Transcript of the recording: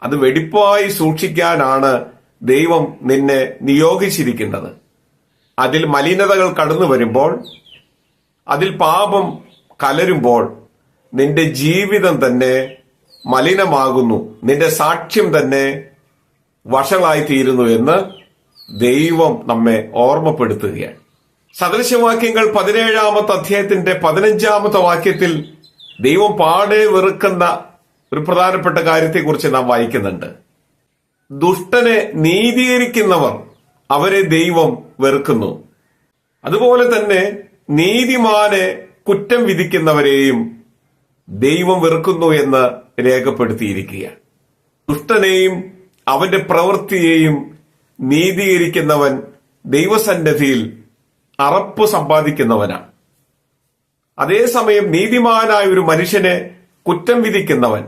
അത് വെടിപ്പായി സൂക്ഷിക്കാനാണ് ദൈവം നിന്നെ നിയോഗിച്ചിരിക്കുന്നത്. അതിൽ മലിനതകൾ കടന്നു വരുമ്പോൾ, അതിൽ പാപം കലരുമ്പോൾ നിന്റെ ജീവിതം തന്നെ മലിനമാകുന്നു, നിന്റെ സാക്ഷ്യം തന്നെ വഷളായിത്തീരുന്നു എന്ന് ദൈവം നമ്മെ ഓർമ്മപ്പെടുത്തുകയാണ്. സദൃശവാക്യങ്ങൾ 17-ാമത്തെ അധ്യായത്തിന്റെ 15-ാമത്തെ വാക്യത്തിൽ ദൈവം പാടെ വെറുക്കുന്ന ഒരു പ്രധാനപ്പെട്ട കാര്യത്തെക്കുറിച്ച് നാം വായിക്കുന്നുണ്ട്. ദുഷ്ടനെ നീതീകരിക്കുന്നവർ അവരെ ദൈവം വെറുക്കുന്നു, അതുപോലെ തന്നെ നീതിമാനെ കുറ്റം വിധിക്കുന്നവരെയും ദൈവം വെറുക്കുന്നു എന്ന് രേഖപ്പെടുത്തിയിരിക്കുകയാണ്. ദുഷ്ടനെയും അവന്റെ പ്രവൃത്തിയെയും നീതീകരിക്കുന്നവൻ ദൈവസന്നിധിയിൽ അറപ്പ് സമ്പാദിക്കുന്നവനാണ്. അതേസമയം നീതിമാനായ ഒരു മനുഷ്യനെ കുറ്റം വിധിക്കുന്നവൻ,